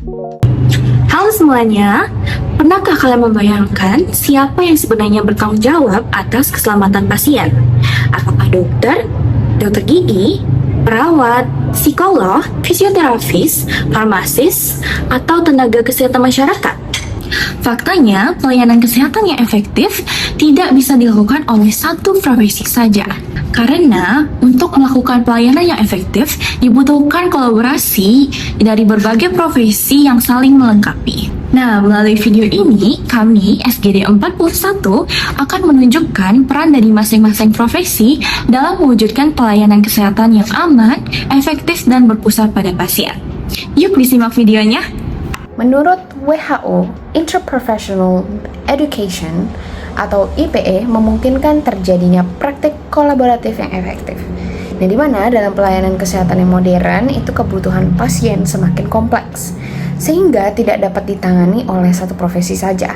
Halo semuanya, pernahkah kalian membayangkan siapa yang sebenarnya bertanggung jawab atas keselamatan pasien? Apakah dokter, dokter gigi, perawat, psikolog, fisioterapis, farmasis, atau tenaga kesehatan masyarakat? Faktanya, pelayanan kesehatan yang efektif tidak bisa dilakukan oleh satu profesi saja. Karena untuk melakukan pelayanan yang efektif dibutuhkan kolaborasi dari berbagai profesi yang saling melengkapi. Nah, melalui video ini, kami SGD 41 akan menunjukkan peran dari masing-masing profesi dalam mewujudkan pelayanan kesehatan yang aman, efektif, dan berpusat pada pasien. Yuk disimak videonya. Menurut WHO, Interprofessional Education atau IPE memungkinkan terjadinya praktik kolaboratif yang efektif. Nah, di mana dalam pelayanan kesehatan yang modern itu kebutuhan pasien semakin kompleks, sehingga tidak dapat ditangani oleh satu profesi saja.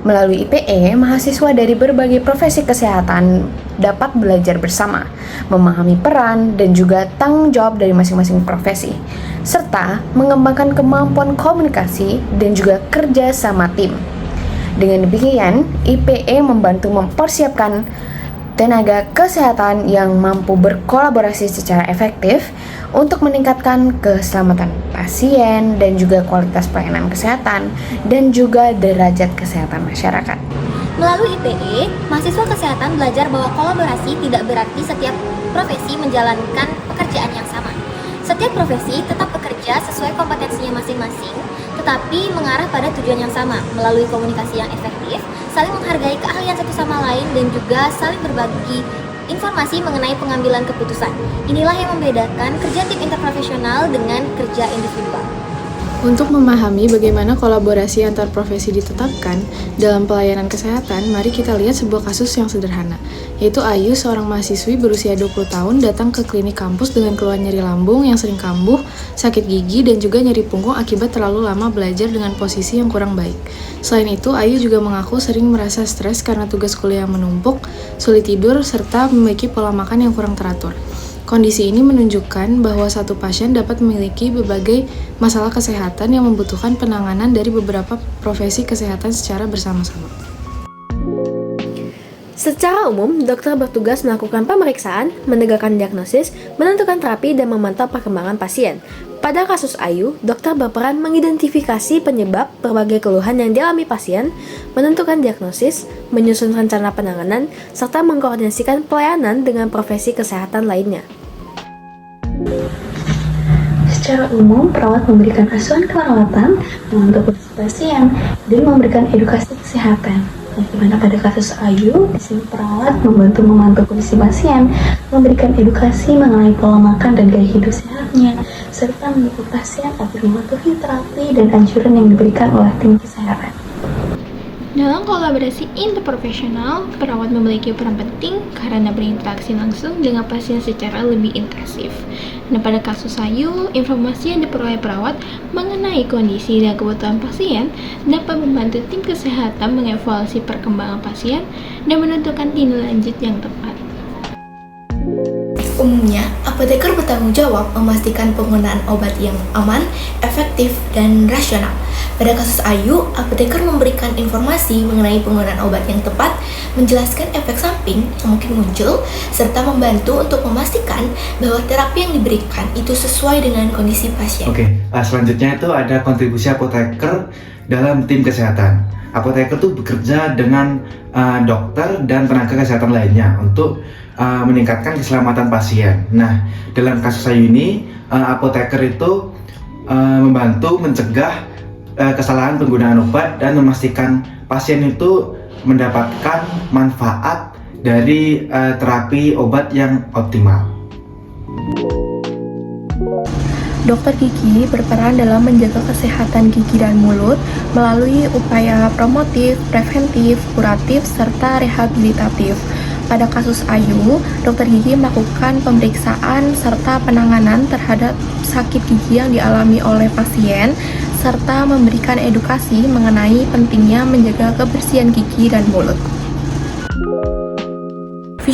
Melalui IPE, mahasiswa dari berbagai profesi kesehatan dapat belajar bersama, memahami peran dan juga tanggung jawab dari masing-masing profesi, serta mengembangkan kemampuan komunikasi dan juga kerja sama tim. Dengan demikian, IPE membantu mempersiapkan tenaga kesehatan yang mampu berkolaborasi secara efektif untuk meningkatkan keselamatan pasien dan juga kualitas pelayanan kesehatan dan juga derajat kesehatan masyarakat. Melalui IPE, mahasiswa kesehatan belajar bahwa kolaborasi tidak berarti setiap profesi menjalankan pekerjaan yang sama. Setiap profesi tetap bekerja sesuai kompetensinya masing-masing, tetapi mengarah pada tujuan yang sama melalui komunikasi yang efektif, saling menghargai keahlian satu sama lain, dan juga saling berbagi informasi mengenai pengambilan keputusan. Inilah yang membedakan kerja tim interprofesional dengan kerja individual. Untuk memahami bagaimana kolaborasi antar profesi ditetapkan dalam pelayanan kesehatan, mari kita lihat sebuah kasus yang sederhana, yaitu Ayu, seorang mahasiswi berusia 20 tahun, datang ke klinik kampus dengan keluhan nyeri lambung yang sering kambuh, sakit gigi, dan juga nyeri punggung akibat terlalu lama belajar dengan posisi yang kurang baik. Selain itu, Ayu juga mengaku sering merasa stres karena tugas kuliah yang menumpuk, sulit tidur, serta memiliki pola makan yang kurang teratur. Kondisi ini menunjukkan bahwa satu pasien dapat memiliki berbagai masalah kesehatan yang membutuhkan penanganan dari beberapa profesi kesehatan secara bersama-sama. Secara umum, dokter bertugas melakukan pemeriksaan, menegakkan diagnosis, menentukan terapi, dan memantau perkembangan pasien. Pada kasus Ayu, dokter berperan mengidentifikasi penyebab berbagai keluhan yang dialami pasien, menentukan diagnosis, menyusun rencana penanganan, serta mengkoordinasikan pelayanan dengan profesi kesehatan lainnya. Secara umum, perawat memberikan asuhan keperawatan, memantau kondisi pasien, dan memberikan edukasi kesehatan. Di mana pada kasus Ayu, di sini perawat membantu memantau kondisi pasien, memberikan edukasi mengenai pola makan dan gaya hidup sehatnya, serta mendukung pasien agar mematuhi terapi dan anjuran yang diberikan oleh tim kesehatan. Dalam kolaborasi interprofesional, perawat memiliki peran penting karena berinteraksi langsung dengan pasien secara lebih intensif. Nah, pada kasus Ayu, informasi yang diperoleh perawat mengenai kondisi dan kebutuhan pasien dapat membantu tim kesehatan mengevaluasi perkembangan pasien dan menentukan tindak lanjut yang tepat. Umumnya, apoteker bertanggung jawab memastikan penggunaan obat yang aman, efektif, dan rasional. Pada kasus Ayu, apoteker memberikan informasi mengenai penggunaan obat yang tepat, menjelaskan efek samping yang mungkin muncul, serta membantu untuk memastikan bahwa terapi yang diberikan itu sesuai dengan kondisi pasien. Selanjutnya itu ada kontribusi apoteker dalam tim kesehatan. Apoteker itu bekerja dengan dokter dan tenaga kesehatan lainnya untuk meningkatkan keselamatan pasien. Nah, dalam kasus Ayu ini, apoteker itu membantu mencegah kesalahan penggunaan obat dan memastikan pasien itu mendapatkan manfaat dari terapi obat yang optimal. Dokter gigi berperan dalam menjaga kesehatan gigi dan mulut melalui upaya promotif, preventif, kuratif, serta rehabilitatif. Pada kasus Ayu, dokter gigi melakukan pemeriksaan serta penanganan terhadap sakit gigi yang dialami oleh pasien, serta memberikan edukasi mengenai pentingnya menjaga kebersihan gigi dan mulut.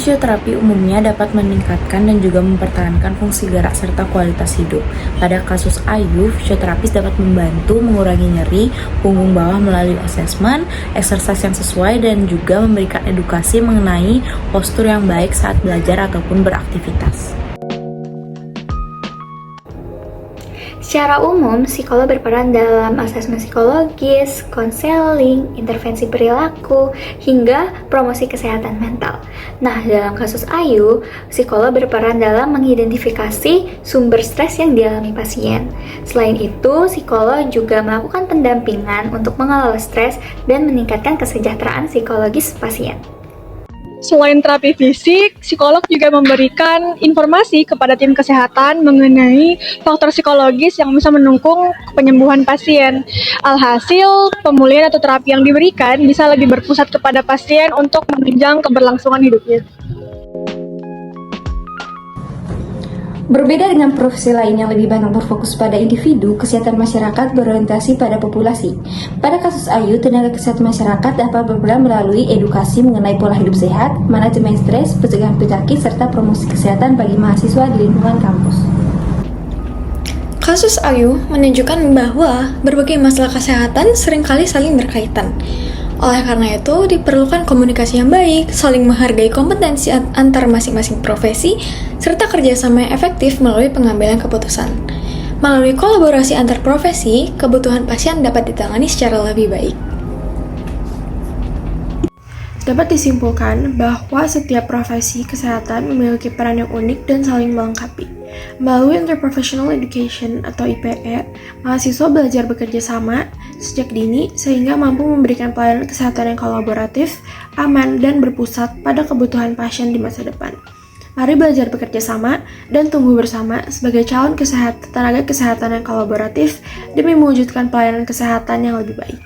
Fisioterapi umumnya dapat meningkatkan dan juga mempertahankan fungsi gerak serta kualitas hidup. Pada kasus Ayu, fisioterapis dapat membantu mengurangi nyeri punggung bawah melalui asesmen, exercise yang sesuai, dan juga memberikan edukasi mengenai postur yang baik saat belajar ataupun beraktivitas. Secara umum, psikolog berperan dalam asesmen psikologis, konseling, intervensi perilaku, hingga promosi kesehatan mental. Nah, dalam kasus Ayu, psikolog berperan dalam mengidentifikasi sumber stres yang dialami pasien. Selain itu, psikolog juga melakukan pendampingan untuk mengelola stres dan meningkatkan kesejahteraan psikologis pasien. Selain terapi fisik, psikolog juga memberikan informasi kepada tim kesehatan mengenai faktor psikologis yang bisa mendukung penyembuhan pasien. Alhasil, pemulihan atau terapi yang diberikan bisa lebih berpusat kepada pasien untuk menunjang keberlangsungan hidupnya. Berbeda dengan profesi lain yang lebih banyak berfokus pada individu, kesehatan masyarakat berorientasi pada populasi. Pada kasus Ayu, tenaga kesehatan masyarakat dapat berperan melalui edukasi mengenai pola hidup sehat, manajemen stres, pencegahan penyakit, serta promosi kesehatan bagi mahasiswa di lingkungan kampus. Kasus Ayu menunjukkan bahwa berbagai masalah kesehatan seringkali saling berkaitan. Oleh karena itu, diperlukan komunikasi yang baik, saling menghargai kompetensi antar masing-masing profesi, serta kerjasama yang efektif melalui pengambilan keputusan. Melalui kolaborasi antar profesi, kebutuhan pasien dapat ditangani secara lebih baik. Dapat disimpulkan bahwa setiap profesi kesehatan memiliki peran yang unik dan saling melengkapi. Melalui Interprofessional Education atau IPE, mahasiswa belajar bekerja sama sejak dini sehingga mampu memberikan pelayanan kesehatan yang kolaboratif, aman, dan berpusat pada kebutuhan pasien di masa depan. Mari belajar bekerja sama dan tumbuh bersama sebagai calon tenaga kesehatan yang kolaboratif demi mewujudkan pelayanan kesehatan yang lebih baik.